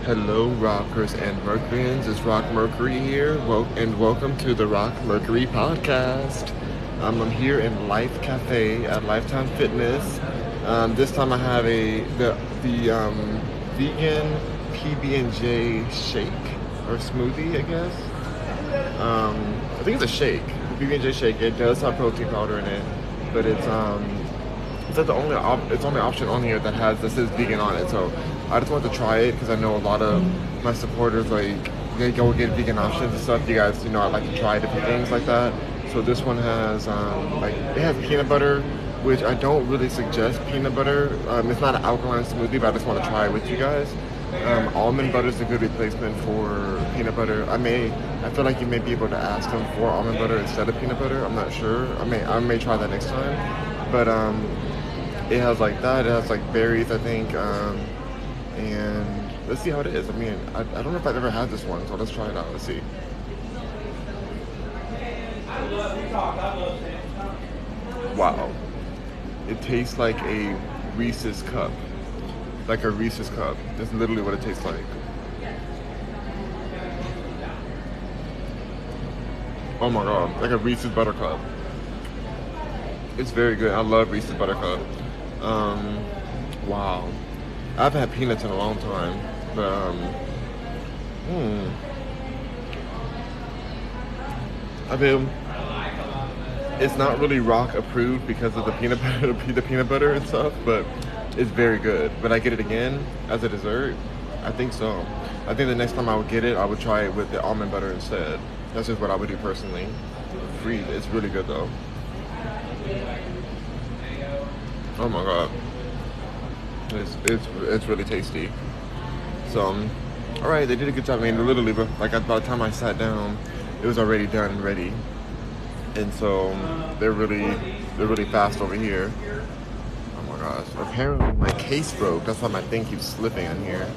Hello, rockers and Mercuryans. It's Rock Mercury here, and welcome to the Rock Mercury podcast. I'm here in Life Cafe at Lifetime Fitness. This time I have the vegan PB&J shake or smoothie, I guess. I think it's a shake. The PB&J shake. It does have protein powder in it, but it's like the only option on here that says vegan on it. So I just wanted to try it because I know a lot of my supporters they go get vegan options and stuff. You guys, I like to try different things like that. So this one has it has peanut butter, which I don't really suggest peanut butter. It's not an alkaline smoothie, but I just want to try it with you guys. Almond butter is a good replacement for peanut butter. I feel like you may be able to ask them for almond butter instead of peanut butter. I'm not sure. I may try that next time. But it has like that. It has like berries, I think. And let's see how it is. I don't know if I've ever had this one, so let's try it out. Let's see. Wow. It tastes like a Reese's cup. Like a Reese's cup. That's literally what it tastes like. Oh my god. Like a Reese's Buttercup. It's very good. I love Reese's Buttercup. Wow. I haven't had peanuts in a long time, but I mean, it's not really rock approved because of the peanut butter, the peanut butter and stuff, but it's very good. Would I get it again as a dessert? I think so. I think the next time I would get it, I would try it with the almond butter instead. That's just what I would do personally. It's really good though. Oh my god. It's really tasty. So, all right, they did a good job. Literally, like by the time I sat down, it was already done and ready. And so they're really fast over here. Oh my gosh! Apparently my case broke. That's why my thing keeps slipping on here.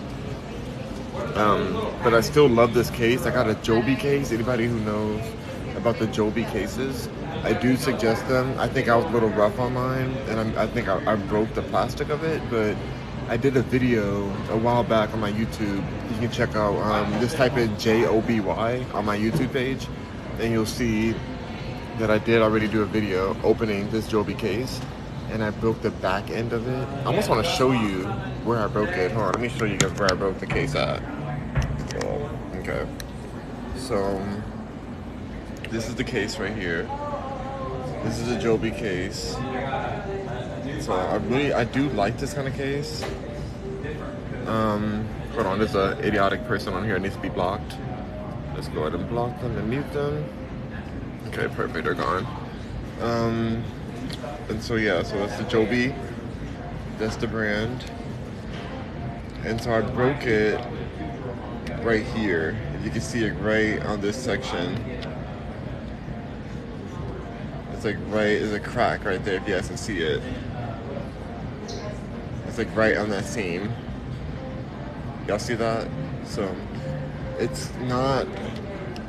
But I still love this case. I got a Joby case. Anybody who knows about the Joby cases, I do suggest them. I think I was a little rough on mine, and I think I broke the plastic of it, but I did a video a while back on my YouTube. You can check out, just type in Joby on my YouTube page, and you'll see that I did already do a video opening this Joby case, and I broke the back end of it. I almost want to show you where I broke it. Hold on, let me show you guys where I broke the case at. Oh, okay. So, this is the case right here. This is a Joby case. So I do like this kind of case. Hold on, there's an idiotic person on here that needs to be blocked. Let's go ahead and block them and mute them. Okay, perfect, they're gone. And so yeah, so that's the Joby. That's the brand. And so I broke it right here. You can see it right on this section. There's a crack right there if you guys can see it. It's like right on that seam. Y'all see that? So it's not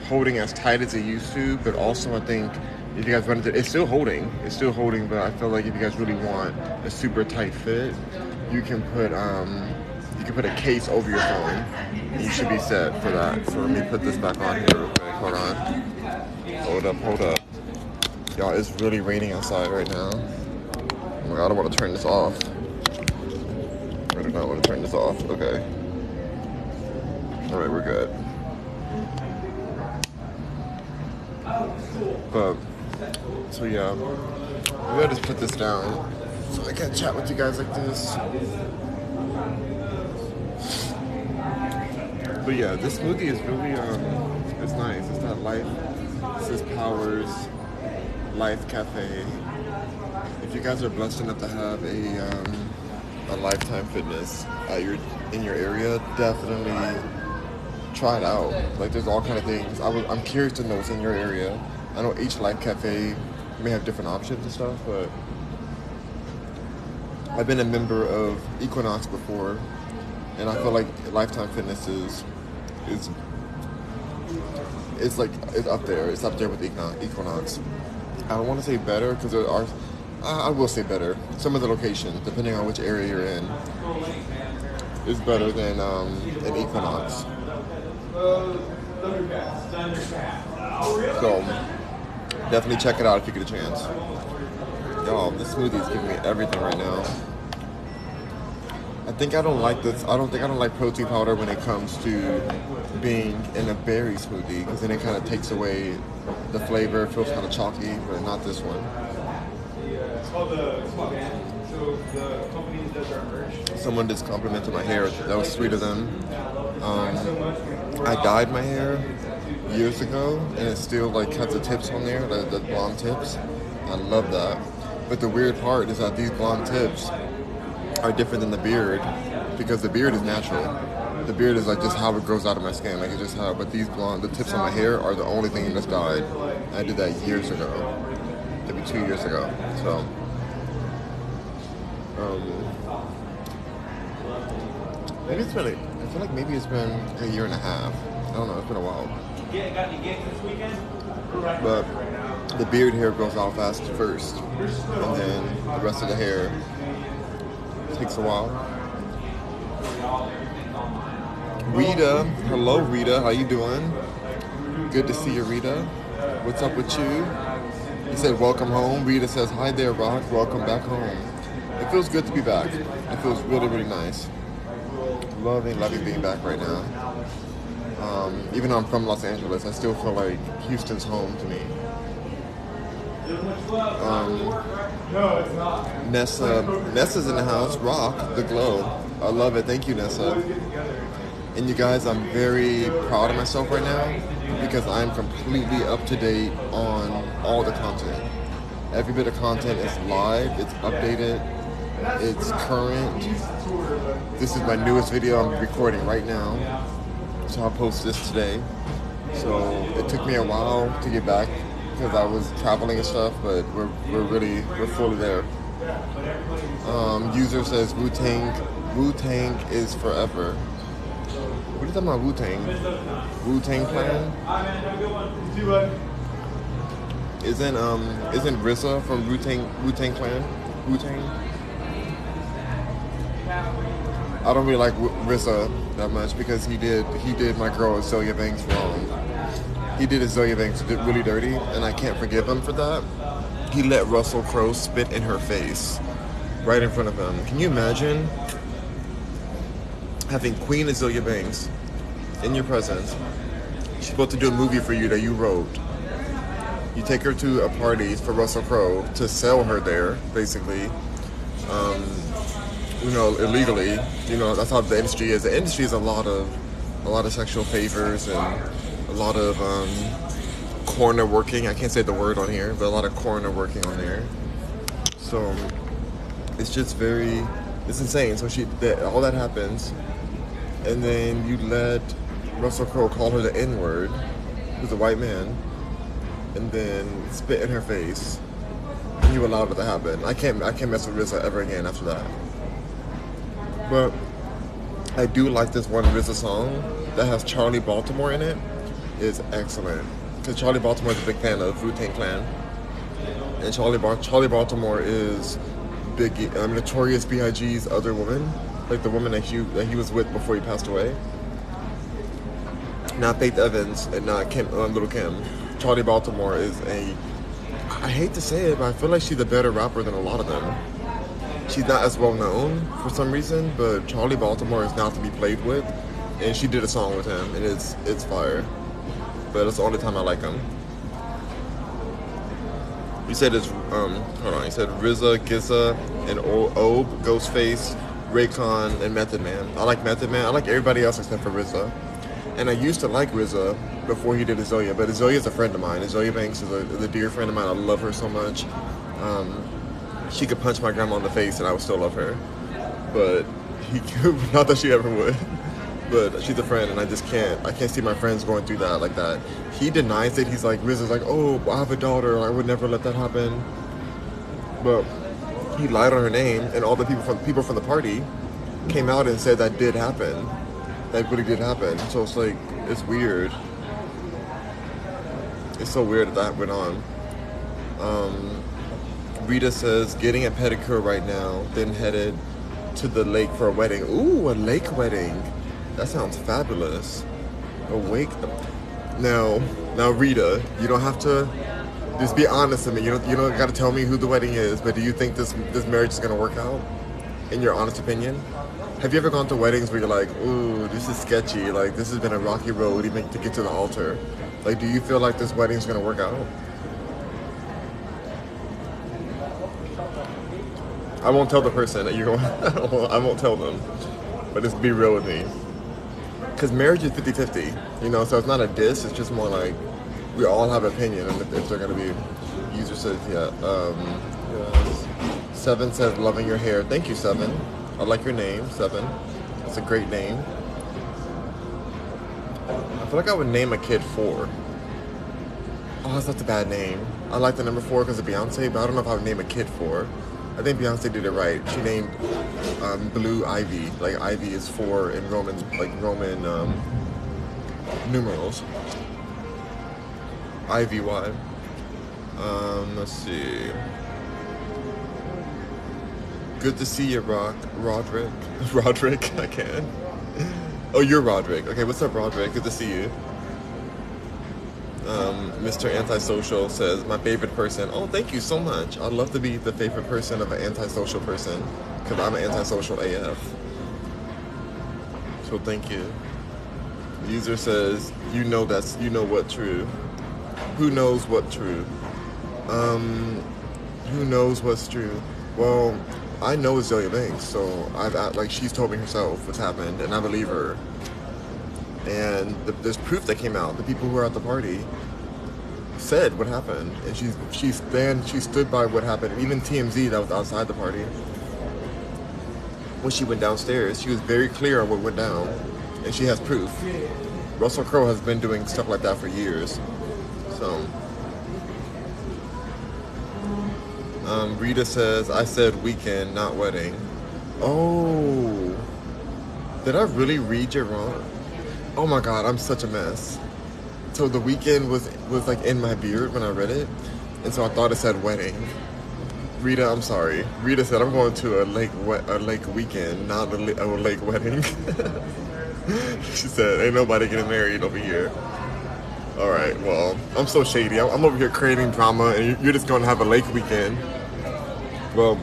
holding as tight as it used to, but also I think if you guys run into it's still holding, but I feel like if you guys really want a super tight fit, you can put a case over your phone. You should be set for that. So let me put this back on here real quick. Hold on. Hold up. Y'all, it's really raining outside right now. Oh my god, I want to turn this off. I do not want to turn this off. Okay. Alright, we're good. But, so yeah. Maybe I'll just put this down so I can chat with you guys like this. But yeah, this smoothie is really, it's nice. It's not life. This is Powers Life Cafe. If you guys are blessed enough to have a Lifetime Fitness in your area, definitely try it out. Like there's all kind of things. I'm curious to know what's in your area. I know each Life Cafe may have different options and stuff, but I've been a member of Equinox before, and I feel like Lifetime Fitness is it's up there. It's up there with Equinox. I don't want to say better because there are. I will say better. Some of the locations, depending on which area you're in. is better than an Equinox. So definitely check it out if you get a chance. Y'all, this smoothie is giving me everything right now. I think I don't like this. I don't like protein powder when it comes to being in a berry smoothie, because then it kind of takes away the flavor. It feels kind of chalky, but not this one. Someone just complimented my hair. That was sweet of them. I dyed my hair years ago, and it still like has the tips on there, the blonde tips. I love that. But the weird part is that these blonde tips are different than the beard, because the beard is natural. The beard is like just how it grows out of my skin, like it's just how. But these the tips on my hair are the only thing that's dyed. I did that years ago, maybe 2 years ago. So, maybe it's been. I feel like maybe it's been a year and a half. I don't know. It's been a while. Got any gigs this weekend? But the beard hair grows out fast first, and then the rest of the hair takes a while. Rita, hello Rita, how you doing? Good to see you, Rita. What's up with you? He said welcome home. Rita says hi there, Rock. Welcome back home. It feels good to be back. It feels really, really nice. Loving being back right now. Even though I'm from Los Angeles, I still feel like Houston's home to me. Nessa's in the house. Rock the glow. I love it. Thank you, Nessa. And you guys, I'm very proud of myself right now, because I'm completely up to date on all the content. Every bit of content is live. It's updated. It's current. This is my newest video I'm recording right now, so I'll post this today. So it took me a while to get back because I was traveling and stuff, but we're fully there. User says Wu-Tang is forever. What are you talking about, Wu-Tang? Wu-Tang Clan? Isn't RZA from Wu-Tang Clan? Wu-Tang? I don't really like RZA that much, because he did my girl Azalea Banks wrong. He did Azalea Banks really dirty, and I can't forgive him for that. He let Russell Crowe spit in her face right in front of him. Can you imagine having Queen Azalea Banks in your presence? She's supposed to do a movie for you that you wrote. You take her to a party for Russell Crowe to sell her there, basically. Illegally. That's how the industry is. The industry is a lot of sexual favors and a lot of corner working. I can't say the word on here, but a lot of corner working on there. So it's just it's insane. So all that happens, and then you let Russell Crowe call her the N-word, who's a white man, and then spit in her face. And you allowed it to happen. I can't mess with RZA ever again after that. But I do like this one RZA song that has Charlie Baltimore in it. It's excellent, because Charlie Baltimore is a big fan of Wu-Tang Clan, and Charlie Baltimore is Notorious B.I.G.'s other woman, like the woman that he was with before he passed away. Not Faith Evans and not Little Kim. Charlie Baltimore is I hate to say it, but I feel like she's a better rapper than a lot of them. She's not as well known for some reason, but Charlie Baltimore is not to be played with, and she did a song with him, and it's fire. But it's the only time I like him. You said it's You said RZA, GZA, and Obe, Ghostface, Raycon, and Method Man. I like Method Man. I like everybody else except for RZA. And I used to like RZA before he did Azalea, but Azalea is a friend of mine. Azalea Banks is a dear friend of mine. I love her so much. She could punch my grandma in the face and I would still love her. But not that she ever would. But she's a friend, and I can't see my friends going through that like that. He denies it. He's like, RZA's like, oh, I have a daughter. I would never let that happen. But he lied on her name, and all the people from the party came out and said that did happen. That really did happen. So it's like, it's weird. It's so weird that went on. Rita says, getting a pedicure right now, then headed to the lake for a wedding. Ooh, a lake wedding. That sounds fabulous. A wake. Now, Rita, you don't have to. Just be honest with me. You don't got to tell me who the wedding is. But do you think this marriage is gonna work out? In your honest opinion, have you ever gone to weddings where you're like, ooh, this is sketchy. Like this has been a rocky road even to get to the altar. Like, do you feel like this wedding's gonna work out? I won't tell the person that you're going. I won't tell them. But just be real with me. Because marriage is 50-50, you know, so it's not a diss, it's just more like we all have an opinion, and if they're going to be, user says, yeah. Yes. Seven says, loving your hair. Thank you, Seven. I like your name, Seven. It's a great name. I feel like I would name a kid 4. Oh, that's not a bad name. I like the number 4 because of Beyonce, but I don't know if I would name a kid 4. I think Beyonce did it right. She named Blue Ivy. Like Ivy is 4 in Roman numerals. IVY. Let's see. Good to see you, Roderick. Roderick, I can. Oh, you're Roderick. Okay, what's up, Roderick? Good to see you. Mr. Antisocial says, my favorite person. Oh, thank you so much. I'd love to be the favorite person of an antisocial person, because I'm an antisocial AF. So thank you. User says, you know what true. Who knows what true? Who knows what's true? Well, I know Azalea Banks, so she's told me herself what's happened, and I believe her. And there's proof that came out. The people who were at the party said what happened, and she stood by what happened. And even TMZ, that was outside the party, when she went downstairs, she was very clear on what went down, and she has proof. Russell Crowe has been doing stuff like that for years. So, Rita says, I said weekend, not wedding. Oh, did I really read you wrong? Oh my God, I'm such a mess. So the weekend was like in my beard when I read it, and so I thought it said wedding. Rita, I'm sorry. Rita said I'm going to a lake weekend, not a lake wedding. She said, ain't nobody getting married over here. All right, well, I'm so shady. I'm over here creating drama, and you're just going to have a lake weekend. Well,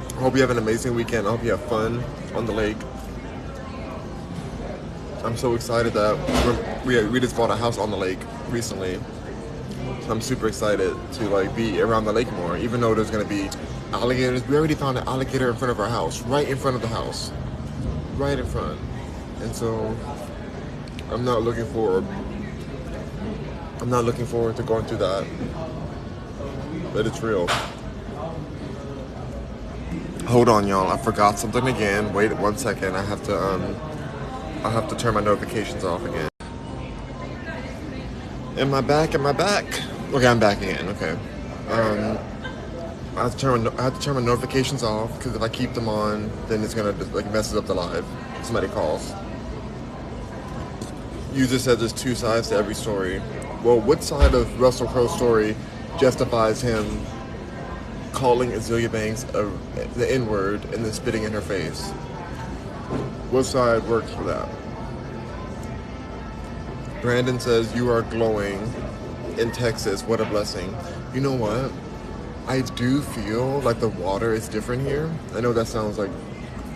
I hope you have an amazing weekend. I hope you have fun on the lake. I'm so excited that we just bought a house on the lake recently. So I'm super excited to be around the lake more, even though there's gonna be alligators. We already found an alligator in front of our house, right in front of the house, right in front. And so I'm not looking forward to going through that, but it's real. Hold on, y'all. I forgot something again. Wait 1 second. I have to turn my notifications off again. Am I back? Okay, I'm back again. Okay. I have to turn my notifications off, because if I keep them on, then it's gonna messes up the live. Somebody calls. User said there's 2 sides to every story. Well, what side of Russell Crowe's story justifies him calling Azalea Banks the N-word and then spitting in her face? What side works for that? Brandon says, you are glowing in Texas. What a blessing. You know what? I do feel like the water is different here. I know that sounds like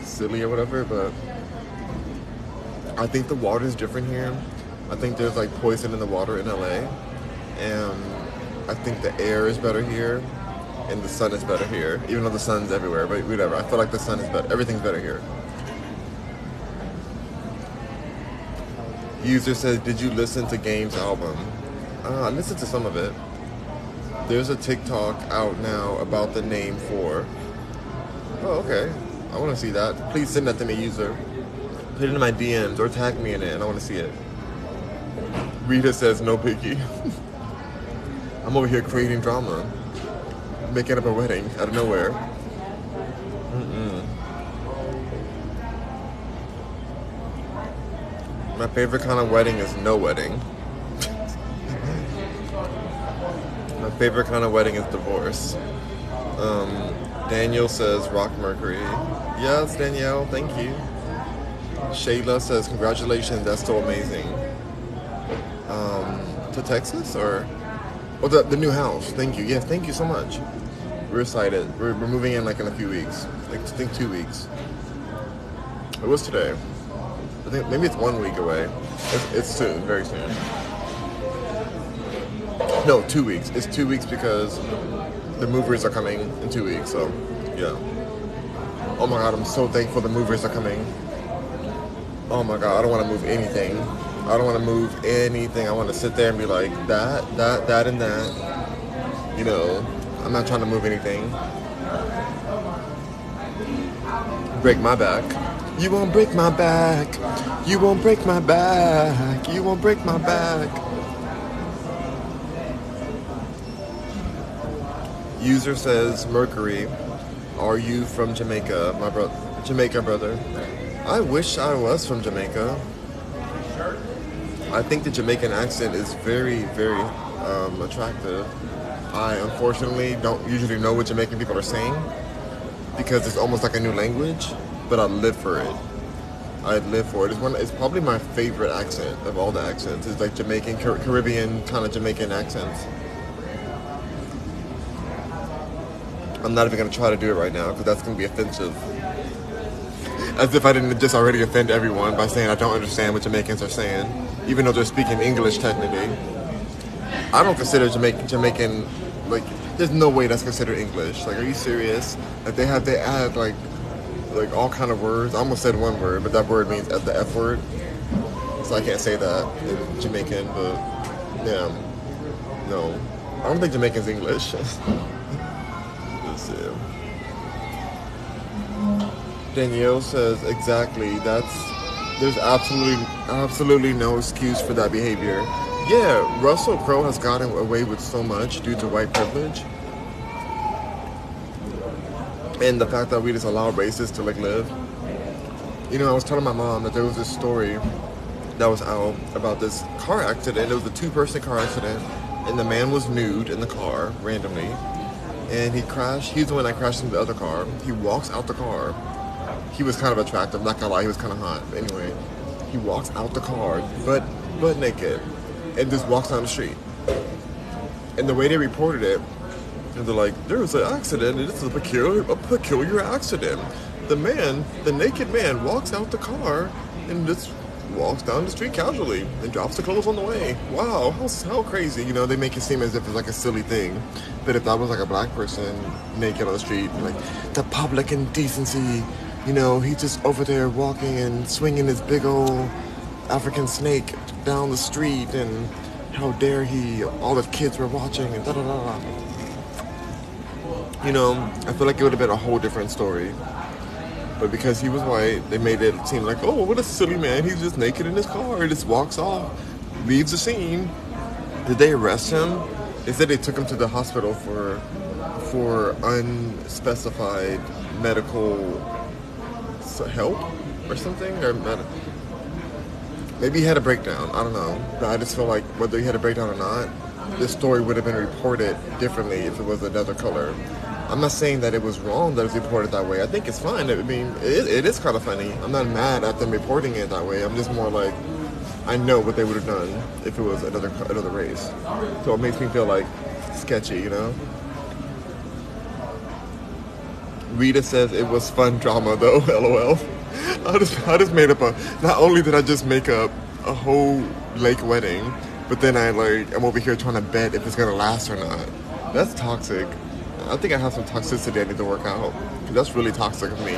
silly or whatever, but I think the water is different here. I think there's poison in the water in LA. And I think the air is better here. And the sun is better here. Even though the sun's everywhere, but whatever. I feel like the sun is better. Everything's better here. User says, did you listen to Game's album? I listened to some of it. There's a TikTok out now about the name 4. Oh, okay. I want to see that. Please send that to me, user. Put it in my DMs or tag me in it, and I want to see it. Rita says, no picky. I'm over here creating drama. Making up a wedding out of nowhere. My favorite kind of wedding is no wedding. My favorite kind of wedding is divorce. Daniel says Rock Mercury. Yes, Danielle, thank you. Shayla says congratulations, that's so amazing. To Texas or the new house. Thank you. Yes, thank you so much. We're excited. We're moving in like in a few weeks. Like I think 2 weeks. It was today. I think maybe it's 1 week away. It's soon, very soon. No, 2 weeks. It's 2 weeks because the movers are coming in 2 weeks. So, yeah. Oh my God, I'm so thankful the movers are coming. Oh my God, I don't want to move anything. I don't want to move anything. I want to sit there and be like, that, and that. You know, I'm not trying to move anything. Break my back. You won't break my back. You won't break my back. You won't break my back. User says, Mercury, are you from Jamaica? My Jamaica brother. I wish I was from Jamaica. I think the Jamaican accent is very, very attractive. I unfortunately don't usually know what Jamaican people are saying because it's almost like a new language, but I live for it. I live for it. It's probably my favorite accent of all the accents. It's like Jamaican, Caribbean kind of Jamaican accents. I'm not even going to try to do it right now because that's going to be offensive. As if I didn't just already offend everyone by saying I don't understand what Jamaicans are saying, even though they're speaking English technically. I don't consider Jamaican, like, there's no way that's considered English. Like, are you serious? Like, they add like all kind of words. I almost said one word, but that word means the F word. So I can't say that in Jamaican, but yeah, no. I don't think Jamaican's English. Let's see. Danielle says, exactly, there's absolutely no excuse for that behavior. Yeah, Russell Crowe has gotten away with so much due to white privilege. And the fact that we just allow racists to like live. You know, I was telling my mom that there was this story that was out about this car accident. It was a 2-person car accident, and the man was nude in the car randomly. And he crashed. He's the one that crashed into the other car. He walks out the car. He was kind of attractive, not gonna lie, he was kind of hot. But anyway, he walks out the car, butt naked, and just walks down the street. And the way they reported it, they're like, there was an accident, and this is a peculiar accident. The naked man walks out the car and just walks down the street casually and drops the clothes on the way. Wow, how crazy. You know, they make it seem as if it's like a silly thing. But if that was like a black person naked on the street, like, the public indecency, you know, he's just over there walking and swinging his big old African snake down the street, and how dare he, all the kids were watching, and da-da-da-da. You know, I feel like it would have been a whole different story. But because he was white, they made it seem like, oh, what a silly man. He's just naked in his car. He just walks off, leaves the scene. Did they arrest him? They said they took him to the hospital for unspecified medical help or something. Or maybe he had a breakdown. I don't know. But I just feel like whether he had a breakdown or not, this story would have been reported differently if it was another color. I'm not saying that it was wrong that it was reported that way. I think it's fine. I mean, it is kind of funny. I'm not mad at them reporting it that way. I'm just more like, I know what they would have done if it was another race. So it makes me feel like sketchy, you know? Rita says it was fun drama though, LOL. I just made up not only did I just make up a whole lake wedding, but then I'm over here trying to bet if it's gonna last or not. That's toxic. I think I have some toxicity I need to work out. That's really toxic of me.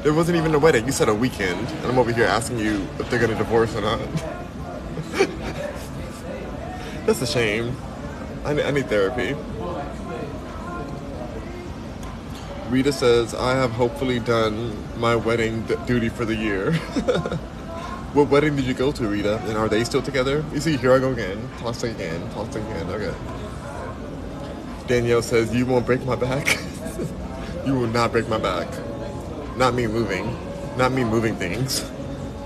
There wasn't even a wedding. You said a weekend, and I'm over here asking you if they're gonna divorce or not. That's a shame. I need therapy. Rita says, I have hopefully done my wedding duty for the year. What wedding did you go to, Rita? And are they still together? You see, here I go again. Tossing again. Okay. Danielle says, you won't break my back. You will not break my back. Not me moving. Not me moving things.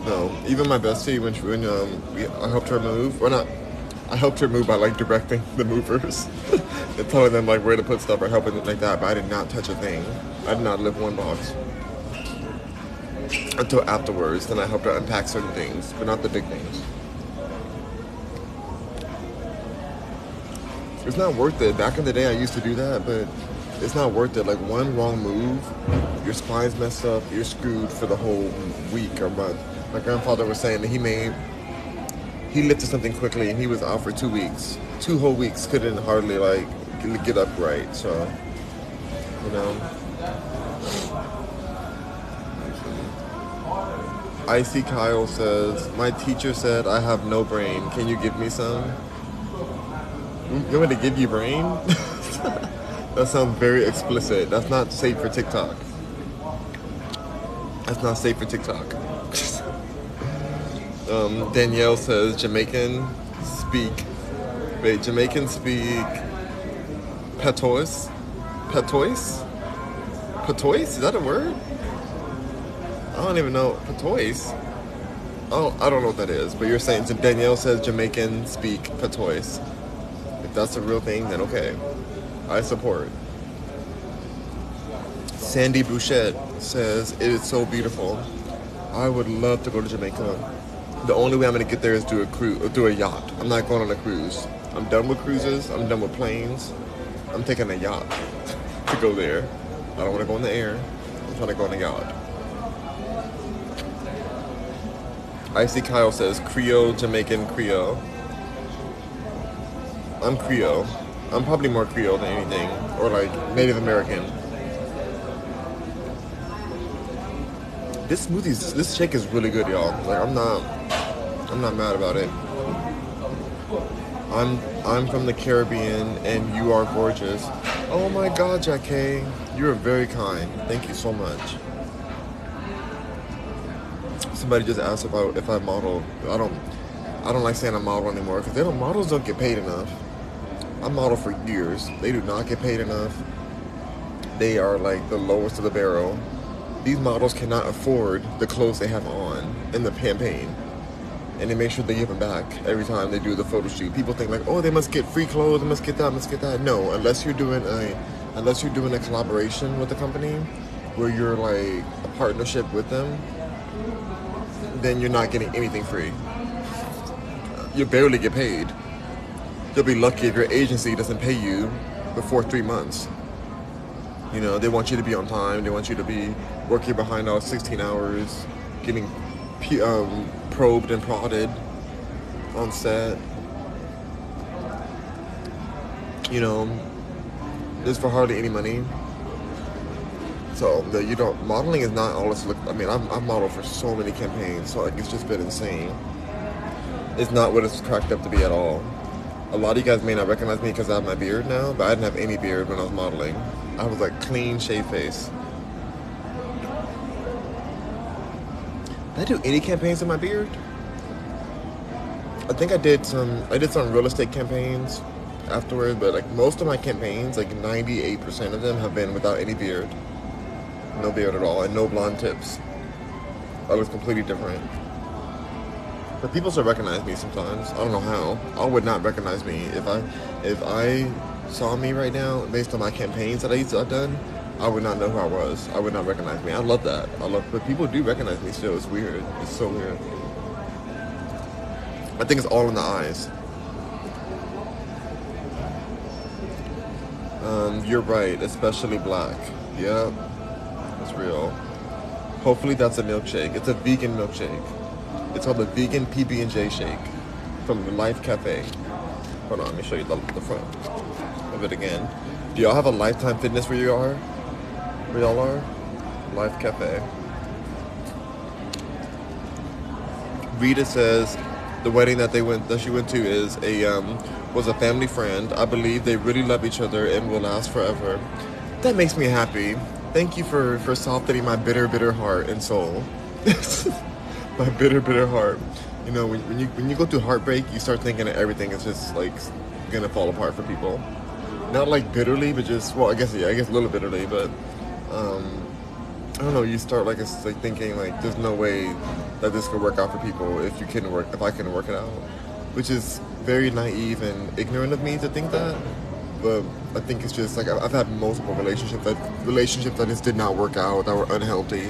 No. Even my bestie, when I helped her move, or not, I helped her move by like directing the movers and telling them like where to put stuff or helping them like that, but I did not touch a thing. I did not lift one box until afterwards. Then I helped her unpack certain things, but not the big things. It's not worth it. Back in the day, I used to do that, but it's not worth it. Like one wrong move, your spine's messed up, you're screwed for the whole week or month. My grandfather was saying that he lifted something quickly and he was out for 2 weeks. 2 whole weeks, couldn't hardly like get up right. So, you know. Icy Kyle says, my teacher said I have no brain. Can you give me some? You want me to give you brain? That sounds very explicit. That's not safe for TikTok. That's not safe for TikTok. Danielle says Jamaican speak patois? Patois? Patois? Is that a word? I don't even know. Patois? Oh, I don't know what that is. But you're saying, so Danielle says Jamaican speak patois. If that's a real thing, then okay. I support. Sandy Bouchette says, it is so beautiful. I would love to go to Jamaica. The only way I'm going to get there is do a yacht. I'm not going on a cruise. I'm done with cruises. I'm done with planes. I'm taking a yacht to go there. I don't want to go in the air. I'm trying to go on a yacht. Icy Kyle says, Creole, Jamaican, Creole. I'm Creole. I'm probably more Creole than anything. Or like Native American. This shake is really good, y'all. Like I'm not mad about it. I'm from the Caribbean and you are gorgeous. Oh my God, Jackie. You are very kind. Thank you so much. Somebody just asked about if I model. I don't like saying I model anymore because models don't get paid enough. I model for years. They do not get paid enough. They are like the lowest of the barrel. These models cannot afford the clothes they have on in the campaign. And they make sure they give them back every time they do the photo shoot. People think like, oh, they must get free clothes, they must get that. No, unless you're doing a collaboration with the company where you're like a partnership with them, then you're not getting anything free. You barely get paid. You'll be lucky if your agency doesn't pay you before 3 months. You know, they want you to be on time. They want you to be working behind hours, 16 hours, getting probed and prodded on set. You know, just for hardly any money. So, modeling is not all it's I mean, I've modeled for so many campaigns, so like, it's just been insane. It's not what it's cracked up to be at all. A lot of you guys may not recognize me because I have my beard now, but I didn't have any beard when I was modeling. I was like clean shave face. Did I do any campaigns with my beard? I think I did some real estate campaigns afterwards, but like most of my campaigns, like 98% of them have been without any beard. No beard at all, and no blonde tips. I look completely different. But people still recognize me sometimes. I don't know how. I would not recognize me if I saw me right now based on my campaigns that I've done. I would not know who I was. I would not recognize me. I love that. But people do recognize me still. It's weird. It's so weird. I think it's all in the eyes. You're right, especially black. Yep, it's real. Hopefully that's a milkshake. It's a vegan milkshake. It's called the vegan PB&J shake from the Life Cafe. Hold on, let me show you the front of it again. Do y'all have a Lifetime Fitness where you are? Where y'all are? Life Cafe. Rita says the wedding that she went to was a family friend. I believe they really love each other and will last forever. That makes me happy. Thank you for softening my bitter heart and soul. My bitter heart. You know, when you go through heartbreak, you start thinking that everything is just like gonna fall apart for people. Not like bitterly, but just, well, I guess a little bitterly, but I don't know. You start like thinking like there's no way that this could work out for people if I can work it out, which is very naive and ignorant of me to think that. But I think it's just like I've had multiple relationships that just did not work out, that were unhealthy,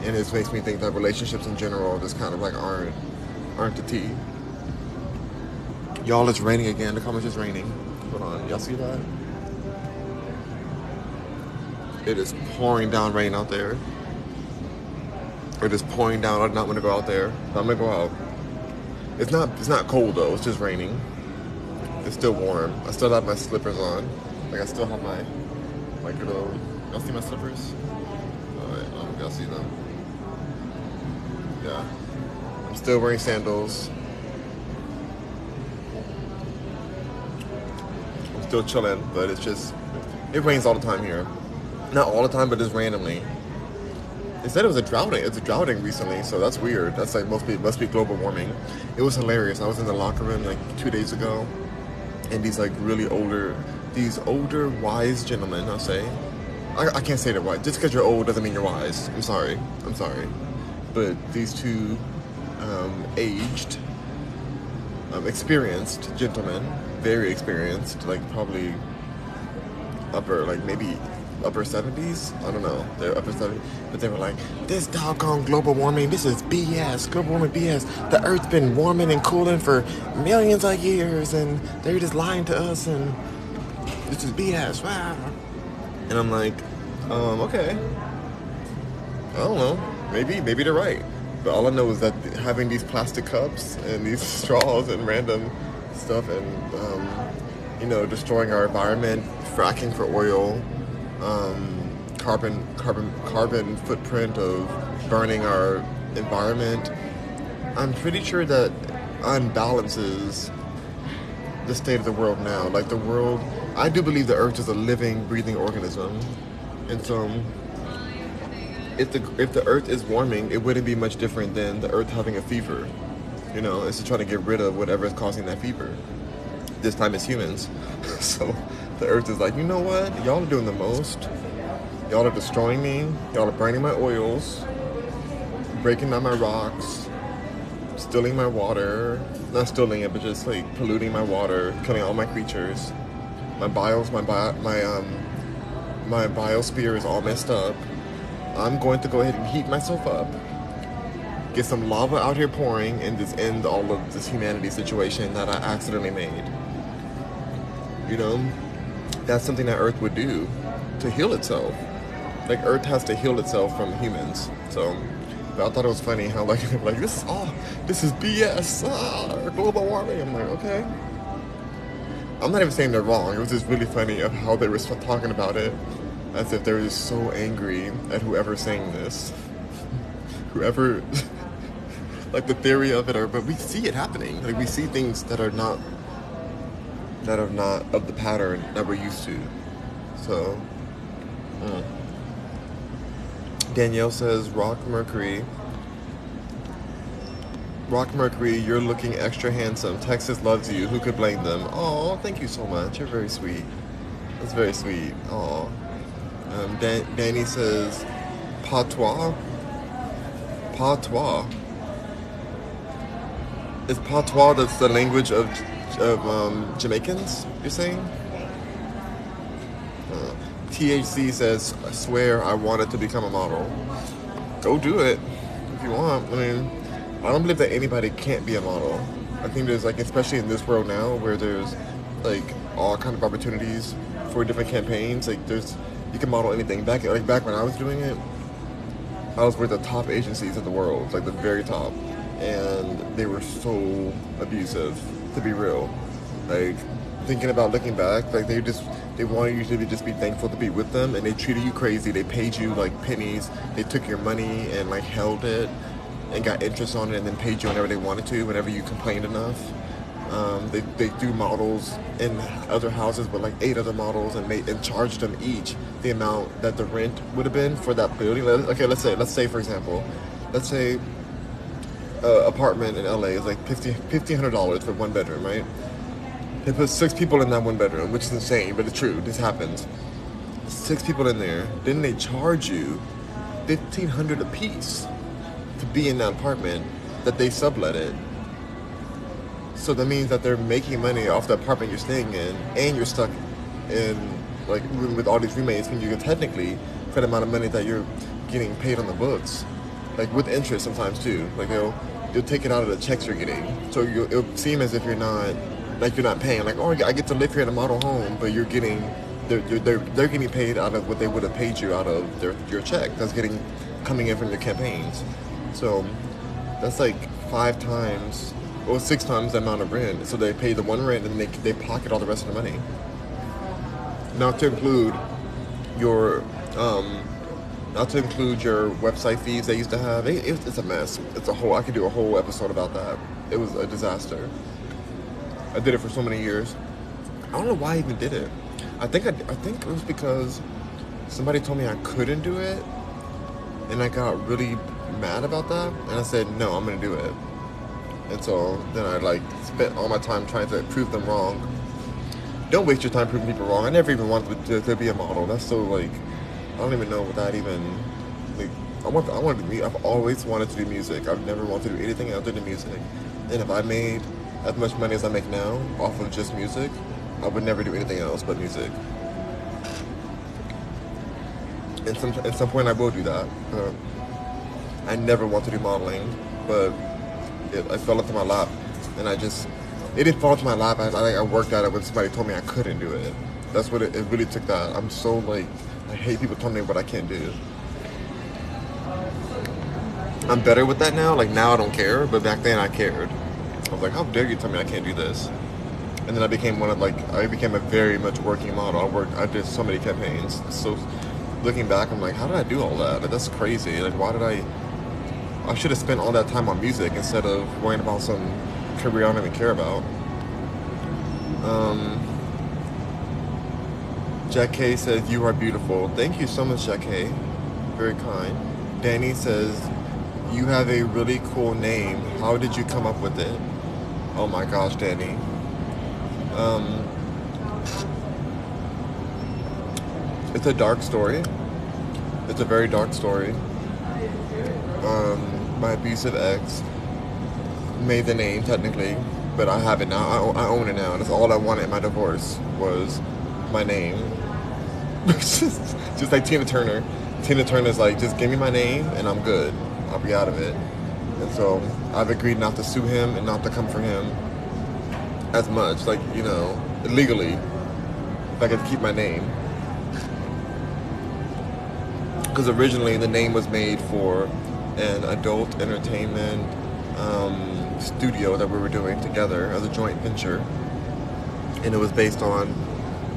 and it makes me think that relationships in general just kind of like aren't the tea. Y'all, it's raining again. The comments is raining. Hold on, y'all see that? It is pouring down rain out there. It is pouring down. I do not want to go out there. So I'm gonna go out. It's not cold though. It's just raining. It's still warm. I still have my slippers on. Like I still have my little. Y'all see my slippers? Alright, y'all see them? Yeah. I'm still wearing sandals. I'm still chilling, but it's just it rains all the time here. Not all the time, but just randomly. They said it was a droughting. It's a droughting recently, so that's weird. That's like must be global warming. It was hilarious. I was in the locker room like 2 days ago, and these older wise gentlemen, I'll say. I can't say they're wise. Just because you're old doesn't mean you're wise. I'm sorry. But these two aged, experienced gentlemen, very experienced, like probably maybe upper 70s. I don't know. They're upper 70s. But they were like, this doggone global warming, this is BS. Global warming BS. The Earth's been warming and cooling for millions of years, and they're just lying to us, and this is BS. Wow. And I'm like, okay. I don't know. Maybe they're right. But all I know is that having these plastic cups and these straws and random stuff and, destroying our environment, fracking for oil, carbon footprint of burning our environment, I'm pretty sure that unbalances the state of the world now. Like the world, I do believe the Earth is a living, breathing organism. And so if the Earth is warming, it wouldn't be much different than the Earth having a fever. It's to try to get rid of whatever is causing that fever. This time it's humans. So the Earth is like, you know what? Y'all are doing the most. Y'all are destroying me. Y'all are burning my oils, breaking down my rocks, stealing my water. Not stealing it, but just like polluting my water, killing all my creatures. My biosphere is all messed up. I'm going to go ahead and heat myself up, get some lava out here pouring, and just end all of this humanity situation that I accidentally made. That's something that Earth would do to heal itself. Like Earth has to heal itself from humans. So, but I thought it was funny how like this is BS, global warming. I'm like, okay. I'm not even saying they're wrong. It was just really funny of how they were talking about it, as if they were just so angry at whoever's saying this, whoever, like the theory of it. But we see it happening. Like we see things that are not of the pattern that we're used to. So, Danielle says, Rock Mercury, you're looking extra handsome. Texas loves you. Who could blame them? Oh, thank you so much. You're very sweet. That's very sweet. Oh. Danny says, patois. Patois. Is patois that's the language of Jamaicans, you're saying? THC says, I swear I wanted to become a model. Go do it if you want. I mean, I don't believe that anybody can't be a model. I think there's like, especially in this world now where there's like all kind of opportunities for different campaigns. Like you can model anything. Back when I was doing it, I was with the top agencies in the world, like the very top, and they were so abusive, to be real. Like looking back, like they wanted you to just be thankful to be with them, and they treated you crazy. They paid you like pennies. They took your money and like held it and got interest on it, and then paid you whenever they wanted to, whenever you complained enough. They threw models in other houses with like 8 other models and charged them each the amount that the rent would have been for that building. Let's say for example, apartment in LA is like $1,500 for 1 bedroom, right? They put 6 people in that 1 bedroom, which is insane, but it's true. This happens. 6 people in there. Then they charge you $1,500 a piece to be in that apartment that they sublet it. So that means that they're making money off the apartment you're staying in, and you're stuck in like with all these remakes when you get technically for the amount of money that you're getting paid on the books, like with interest sometimes too. Like they'll take it out of the checks you're getting, so it'll seem as if you're not paying. Like, oh, I get to live here in a model home, but you're getting they're getting paid out of what they would have paid you out of your check that's getting coming in from your campaigns. So that's like 5 times or 6 times the amount of rent. So they pay the one rent and they pocket all the rest of the money. Not to include your website fees they used to have. It's a mess. I could do a whole episode about that. It was a disaster. I did it for so many years. I don't know why I even did it. I think it was because somebody told me I couldn't do it, and I got really mad about that. And I said, no, I'm gonna do it. And so then I like spent all my time trying to prove them wrong. Don't waste your time proving people wrong. I never even wanted to be a model. That's so like, I don't even know what that even, like, I've always wanted to do music. I've never wanted to do anything other than music. And if I made as much money as I make now off of just music, I would never do anything else but music. At some point I will do that. I never want to do modeling, but I fell into my lap, and it didn't fall into my lap. I worked at it when somebody told me I couldn't do it. That's what it really took that. I'm so like, I hate people telling me what I can't do. I'm better with that now. Like now I don't care, but back then I cared. I was like, how dare you tell me I can't do this? And then I became a very much working model. I did so many campaigns. So looking back, I'm like, how did I do all that? Like, that's crazy. Like, why did I should have spent all that time on music instead of worrying about some career I don't even care about. Jack K says, you are beautiful. Thank you so much, Jack K. Very kind. Danny says, you have a really cool name. How did you come up with it? Oh my gosh, Danny. It's a dark story. It's a very dark story. My abusive ex made the name technically, but I have it now. I own it now. That's all I wanted in my divorce was my name. Just like Tina Turner. Tina Turner's like, just give me my name and I'm good. I'll be out of it. And so I've agreed not to sue him and not to come for him as much, like, you know, legally, if I could keep my name. Because originally the name was made for an adult entertainment studio that we were doing together as a joint venture. And it was based on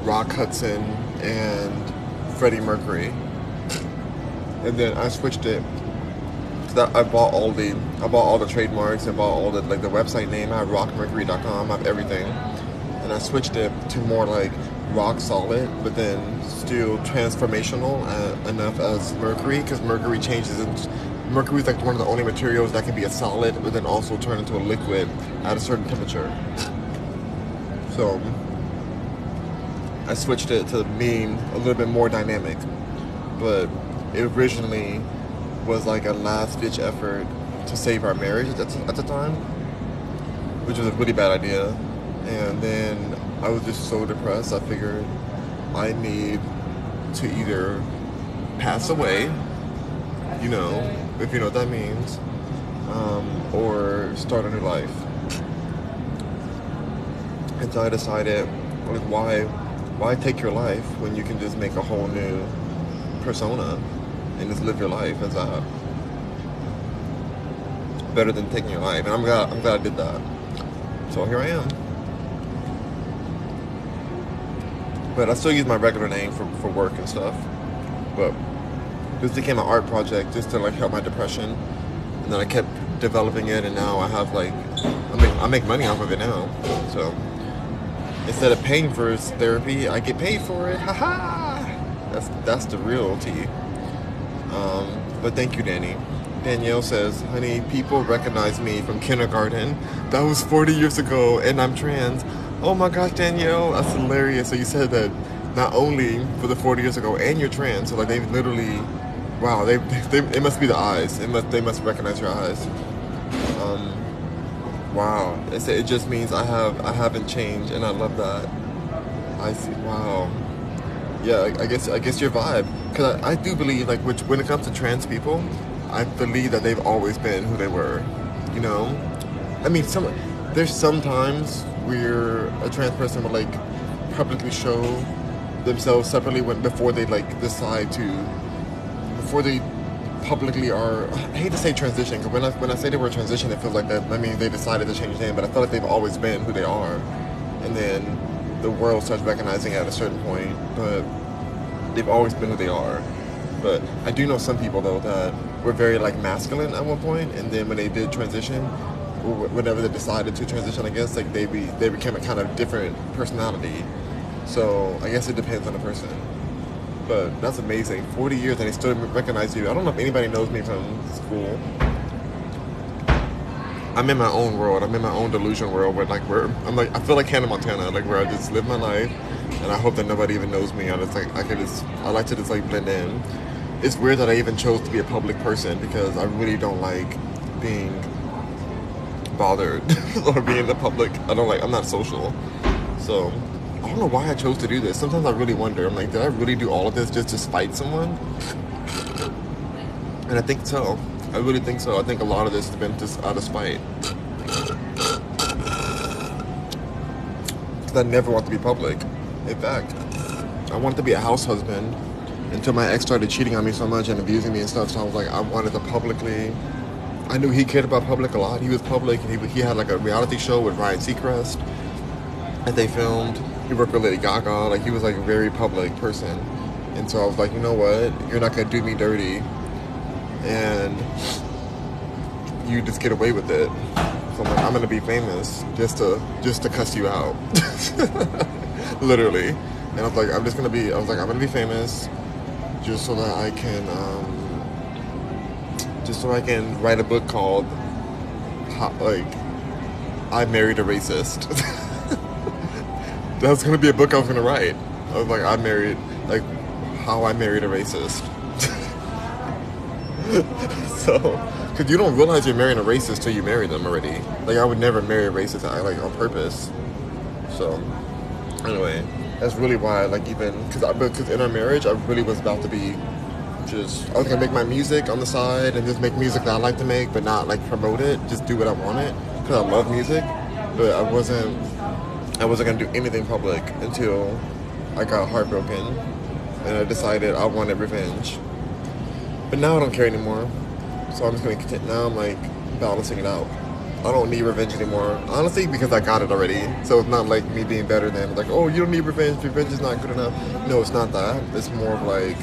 Rock Hudson and Freddie Mercury. And then I switched it. I bought all the trademarks and bought all the like the website name. I have rockmercury.com. I have everything, and I switched it to more like rock solid, but then still transformational enough as Mercury, because Mercury changes. Mercury is like one of the only materials that can be a solid, but then also turn into a liquid at a certain temperature. So I switched it to mean a little bit more dynamic, but it originally was like a last-ditch effort to save our marriage at the time, which was a really bad idea. And then I was just so depressed, I figured I need to either pass away, you know, if you know what that means, or start a new life. And so I decided, like, why take your life when you can just make a whole new persona and just live your life as that? Better than taking your life. And I'm glad I did that. So here I am. But I still use my regular name for work and stuff. But this became an art project just to like help my depression. And then I kept developing it, and now I have like I make money off of it now. So instead of paying for therapy, I get paid for it. Haha! That's the real tea. But thank you, Danny. Danielle says, honey, people recognize me from kindergarten. That was 40 years ago, and I'm trans. Oh my gosh, Danielle, that's hilarious. So you said that not only for the 40 years ago, and you're trans. So like they literally, wow, it must be the eyes. They must recognize your eyes. Wow, it just means I haven't changed, and I love that. I see. Wow. Yeah, I guess your vibe. Because I do believe, like, which when it comes to trans people, I believe that they've always been who they were. You know, I mean, there's sometimes where a trans person would like publicly show themselves separately before they like decide to before they publicly are. I hate to say transition because when I say the word transition, it feels like that means they decided to change their name. But I feel like they've always been who they are, and then the world starts recognizing it at a certain point. But they've always been who they are. But I do know some people though that were very like masculine at one point, and then when they did transition, or whenever they decided to transition, I guess like they became a kind of different personality. So I guess it depends on the person. But that's amazing. 40 years and they still recognize you. I don't know if anybody knows me from school. I'm in my own world. I'm in my own delusion world where I'm like I feel like Hannah Montana, like where I just live my life, and I hope that nobody even knows me. I like to just like blend in. It's weird that I even chose to be a public person because I really don't like being bothered or being in the public. I'm not social, so I don't know why I chose to do this. Sometimes I really wonder. I'm like, did I really do all of this just to spite someone? And I think so. I really think so. I think a lot of this has been just out of spite. Because I never want to be public. In fact, I wanted to be a house husband until my ex started cheating on me so much and abusing me and stuff. So I was like, I wanted to publicly. I knew he cared about public a lot. He was public. And he had like a reality show with Ryan Seacrest that they filmed. He worked with Lady Gaga. Like he was like a very public person. And so I was like, you know what? You're not gonna do me dirty. And you just get away with it. So I'm like, I'm gonna be famous just to cuss you out. Literally. And I was like, I'm gonna be famous just so that I can write a book called I Married a Racist. That was gonna be a book I was gonna write. I was like, How I Married a Racist. So, because you don't realize you're marrying a racist till you marry them already. Like, I would never marry a racist, on purpose. So, anyway, that's really why, because in our marriage, I really was about to be I was gonna make my music on the side and just make music that I like to make, but not like promote it, just do what I wanted, because I love music, but I wasn't gonna do anything public until I got heartbroken, and I decided I wanted revenge. But now I don't care anymore, so I'm just gonna continue. Now I'm like balancing it out. I don't need revenge anymore, honestly, because I got it already. So it's not like me being better than like, oh, you don't need revenge. Revenge is not good enough. No, it's not that. It's more of like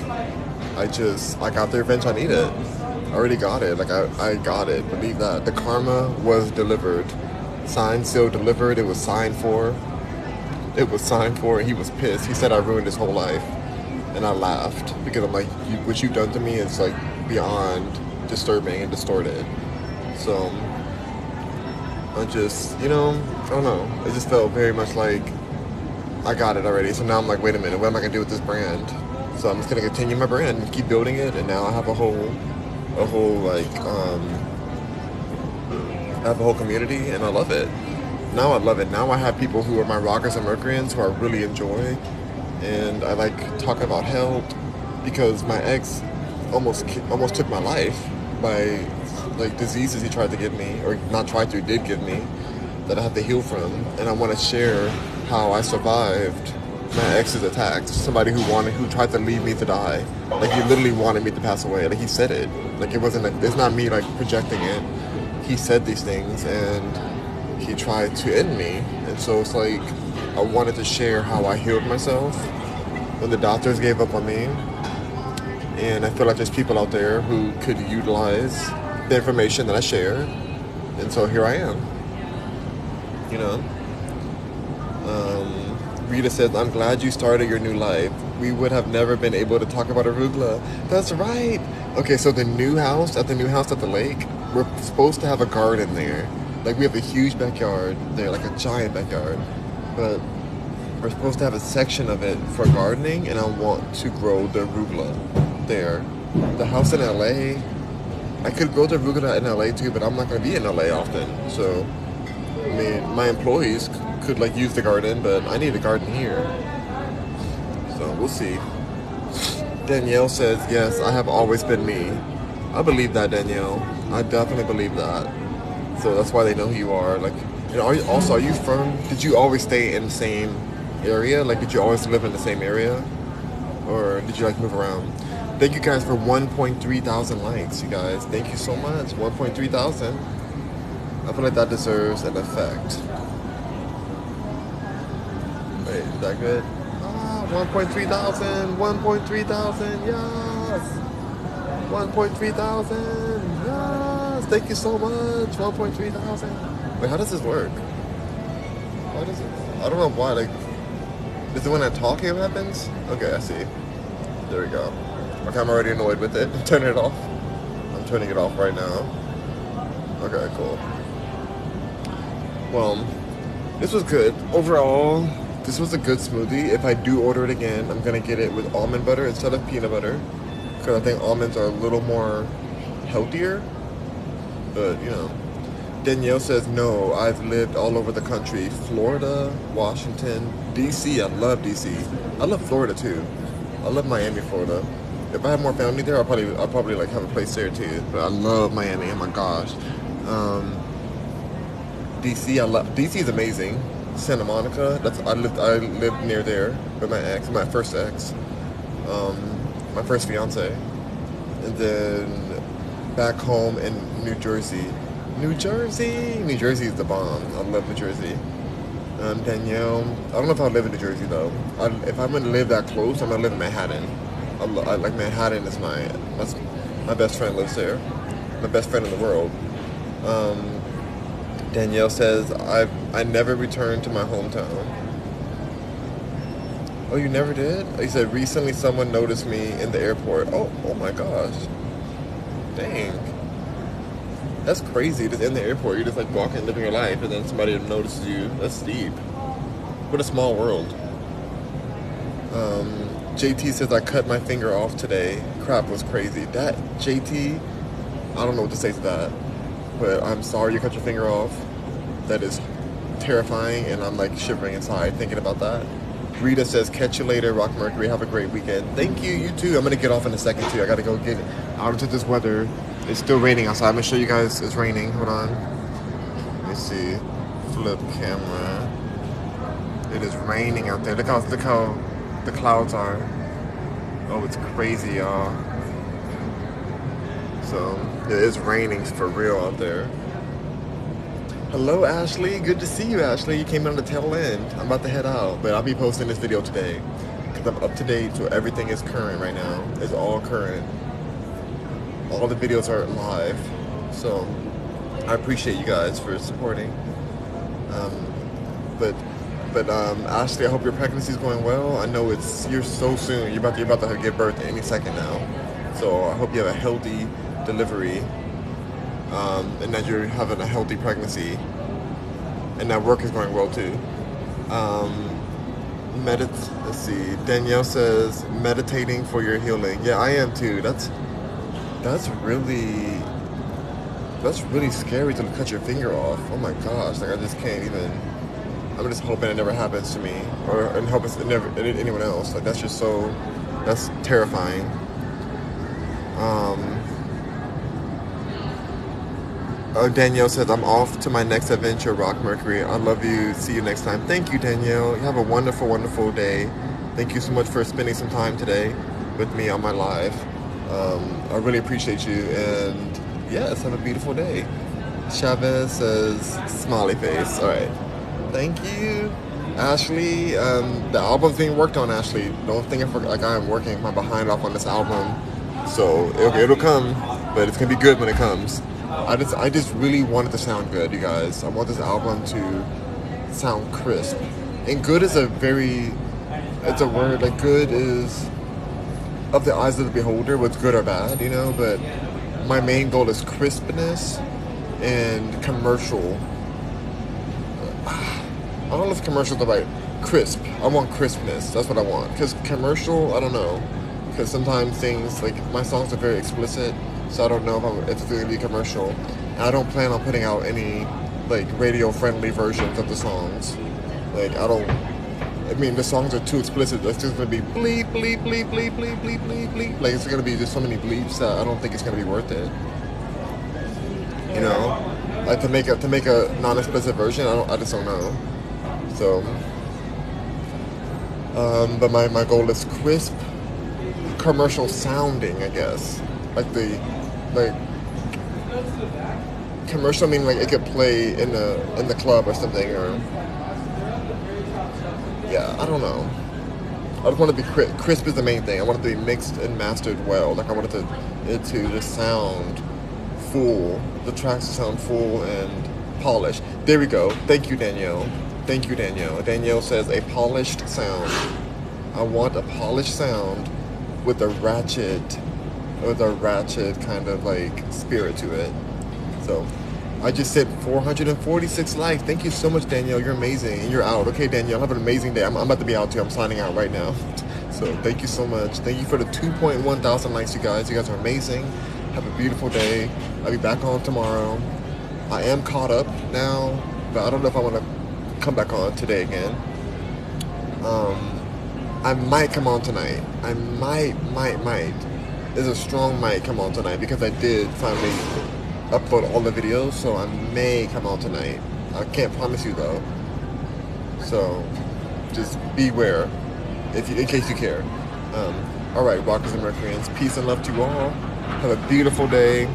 I got the revenge I needed. I already got it. Like I got it. Believe that. The karma was delivered. Signed, sealed, delivered. It was signed for. And he was pissed. He said I ruined his whole life. And I laughed because I'm like, what you've done to me is like beyond disturbing and distorted. So I just, I don't know. It just felt very much like I got it already. So now I'm like, wait a minute, what am I gonna do with this brand? So I'm just gonna continue my brand and keep building it. And now I have a whole community, and I love it. Now I love it. Now I have people who are my rockers and Mercuryans who I really enjoy. And I like talk about health because my ex almost took my life by like diseases he tried to give me, or not tried to, did give me, that I have to heal from. And I want to share how I survived my ex's attacks. Somebody who tried to leave me to die. Like he literally wanted me to pass away. Like he said it. Like it wasn't like, it's not me like projecting it. He said these things and he tried to end me. And so it's like I wanted to share how I healed myself when the doctors gave up on me. And I feel like there's people out there who could utilize the information that I share. And so here I am. Rita says, I'm glad you started your new life. We would have never been able to talk about arugula. That's right. Okay, so the new house at the lake, we're supposed to have a garden there. Like we have a huge backyard there, like a giant backyard. But we're supposed to have a section of it for gardening, and I want to grow the arugula there. The house in LA, I could grow the arugula in LA too, but I'm not going to be in LA often. So, I mean, my employees could like use the garden, but I need a garden here. So, We'll see. Danielle says, yes, I have always been me. I believe that, Danielle. I definitely believe that. So that's why they know who you are. Like, and are you from, did you always stay in the same area? Like, did you always live in the same area? Or did you like move around? Thank you guys for 1.3 thousand likes, you guys. Thank you so much. 1.3 thousand. I feel like that deserves an effect. Wait, is that good? 1.3 thousand. 1.3 thousand. Yes. 1.3 thousand. Yes. Thank you so much. 1.3 thousand. Wait, how does this work? How does it? I don't know why. Like, is it when I'm talking it happens? Okay, I see. There we go. Okay, I'm already annoyed with it. Turn it off. I'm turning it off right now. Okay, cool. Well, this was good. Overall, this was a good smoothie. If I do order it again, I'm gonna get it with almond butter instead of peanut butter, because I think almonds are a little more healthier. But, you know. Danielle says, no, I've lived all over the country. Florida, Washington, D.C. I love D.C. I love Florida too. I love Miami, Florida. If I had more family there, I'll probably like have a place there too. But I love Miami. Oh my gosh. DC, DC is amazing. Santa Monica. I lived near there with my first ex, my first fiance, and then back home in New Jersey. New Jersey is the bomb. I love New Jersey. Danielle, I don't know if I'll live in New Jersey though. If I'm gonna live that close, I'm gonna live in Manhattan. I like Manhattan is my best friend lives there. My best friend in the world. Danielle says, I never returned to my hometown. Oh, you never did? You said, recently someone noticed me in the airport. Oh my gosh. Dang. That's crazy. Just in the airport, you're just like walking, living your life, and then somebody notices you. That's deep. What a small world. JT says, I cut my finger off today. Crap was crazy. That, JT, I don't know what to say to that. But I'm sorry you cut your finger off. That is terrifying, and I'm like shivering inside thinking about that. Rita says, catch you later, Rock Mercury. Have a great weekend. Thank you, you too. I'm going to get off in a second too. I got to go get out into this weather. It's still raining outside. I'm going to show you guys it's raining. Hold on. Let me see. Flip camera. It is raining out there. Look how the clouds are. Oh, it's crazy, y'all. So, it is raining for real out there. Hello, Ashley. Good to see you, Ashley. You came in on the tail end. I'm about to head out, but I'll be posting this video today because I'm up to date, so everything is current right now. It's all current. All the videos are live, so I appreciate you guys for supporting. But Ashley, I hope your pregnancy is going well. I know you're so soon. You're about to give birth any second now, so I hope you have a healthy delivery. And that you're having a healthy pregnancy, and that work is going well too. Let's see. Danielle says, meditating for your healing. Yeah, I am too. That's really scary to cut your finger off. Oh my gosh, like I just can't even. I'm just hoping it never happens to me, and hope it never anyone else. Like that's terrifying. Danielle says, I'm off to my next adventure, Rock Mercury. I love you. See you next time. Thank you, Danielle. You have a wonderful, wonderful day. Thank you so much for spending some time today with me on my live. I really appreciate you. And yes, have a beautiful day. Chavez says, smiley face. All right. Thank you, Ashley. The album's being worked on, Ashley. Don't think I am working my behind off on this album. So it'll come, but it's going to be good when it comes. I just really want it to sound good, you guys. I want this album to sound crisp. And good is it's a word, like good is of the eyes of the beholder, what's good or bad, you know? But my main goal is crispness and commercial. I don't know if commercial is the right, crisp. I want crispness, that's what I want. Because commercial, I don't know. Because sometimes things, like my songs are very explicit. So I don't know if it's going to be commercial. And I don't plan on putting out any like radio-friendly versions of the songs. Like I I mean, the songs are too explicit. It's just gonna be bleep, bleep, bleep, bleep, bleep, bleep, bleep, bleep. Like, it's gonna be just so many bleeps that I don't think it's gonna be worth it. You know, like to make a non-explicit version. I just don't know. So, but my goal is crisp, commercial sounding. I guess like commercial meaning like it could play in the club or something, or yeah, I don't know. I just want to be crisp. Crisp is the main thing. I want it to be mixed and mastered well. Like I want it to just sound full. The tracks to sound full and polished. There we go. Thank you, Danielle. Thank you, Danielle. Danielle says a polished sound. I want a polished sound with a ratchet kind of like spirit to it. So I just said 446 likes. Thank you so much, Danielle. You're amazing. And you're out. Okay, Danielle, have an amazing day. I'm about to be out too. I'm signing out right now. So thank you so much. Thank you for the 2.1 thousand likes, you guys. You guys are amazing. Have a beautiful day. I'll be back on tomorrow. I am caught up now, but I don't know if I want to come back on today again. I might come on tonight. I might. There's a strong might come on tonight because I did finally upload all the videos, so I may come on tonight. I can't promise you though. So just beware in case you care. All right, Rockers and Mercuryans, peace and love to you all. Have a beautiful day.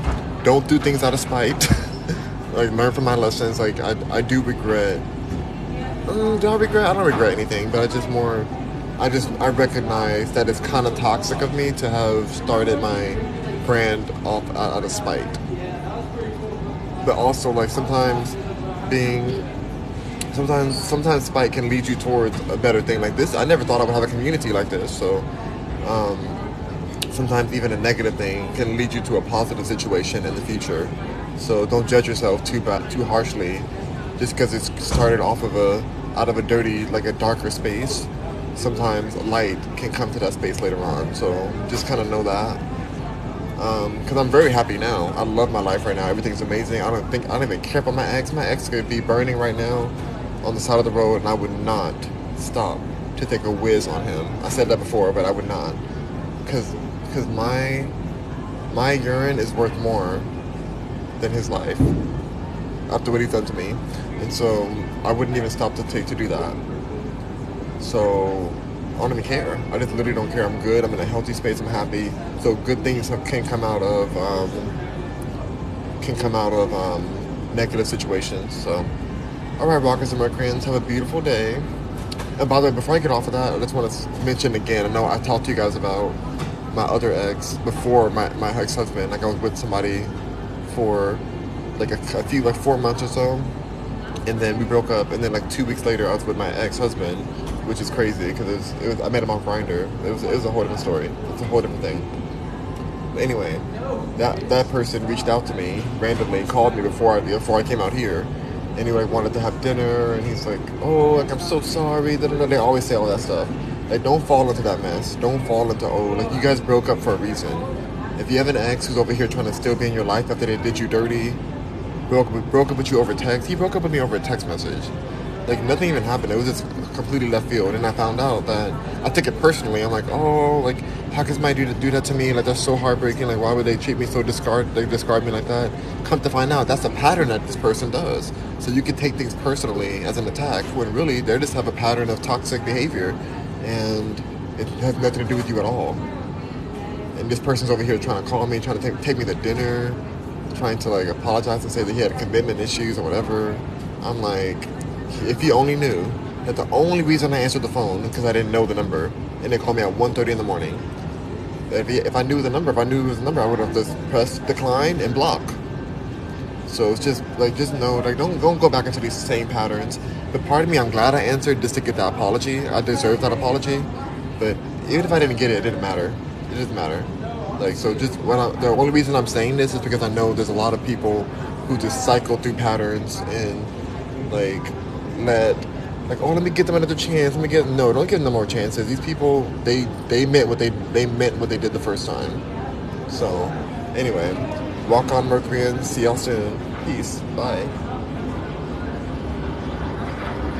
Don't do things out of spite. Like learn from my lessons. Like I do regret. Do I regret? I don't regret anything, but I recognize that it's kind of toxic of me to have started my brand off out of spite. But also, like sometimes spite can lead you towards a better thing like this. I never thought I would have a community like this. So sometimes even a negative thing can lead you to a positive situation in the future. So don't judge yourself too harshly just because it's started out of a dirty, like a darker space. Sometimes light can come to that space later on. So just kind of know that. Because I'm very happy now. I love my life right now. Everything's amazing. I don't even care about my ex. My ex could be burning right now on the side of the road, and I would not stop to take a whiz on him. I said that before, but I would not. Because my urine is worth more than his life after what he's done to me. And so I wouldn't even stop to do that. So I don't even care. I just literally don't care. I'm good. I'm in a healthy space. I'm happy. So good things can come out of negative situations. So, all right, Rockers and Mercuryans, have a beautiful day. And by the way, before I get off of that, I just want to mention again. I know I talked to you guys about my other ex before my ex-husband. Like I was with somebody for like a few 4 months or so, and then we broke up. And then like 2 weeks later, I was with my ex-husband, which is crazy because I met him on Grindr. It was a whole different story. It's a whole different thing. But anyway, that person reached out to me randomly, called me before I came out here, and he like wanted to have dinner, and he's like, oh, like I'm so sorry. They always say all that stuff. Like don't fall into that mess. Don't fall into like you guys broke up for a reason. If you have an ex who's over here trying to still be in your life after they did you dirty, broke up with you over text. He broke up with me over a text message. Like nothing even happened. It was just completely left field, and I found out that I took it personally. I'm like, oh, like how can somebody do that to me? Like that's so heartbreaking. Like why would they treat me so discard me like that? Come to find out, that's a pattern that this person does. So you can take things personally as an attack when really they just have a pattern of toxic behavior, and it has nothing to do with you at all. And this person's over here trying to call me, trying to take me to dinner, trying to like apologize and say that he had commitment issues or whatever. I'm like, if he only knew that the only reason I answered the phone is because I didn't know the number, and they called me at 1:30 in the morning. If I knew the number, I would have just pressed decline and block. So it's just know, like don't go back into these same patterns. But part of me, I'm glad I answered just to get that apology. I deserve that apology. But even if I didn't get it, it didn't matter. It doesn't matter. Like so, just the only reason I'm saying this is because I know there's a lot of people who just cycle through patterns and let me get them another chance. Don't give them no more chances. These people, they meant what they did the first time. So, anyway, walk on, Mercuryans. See y'all soon. Peace. Bye.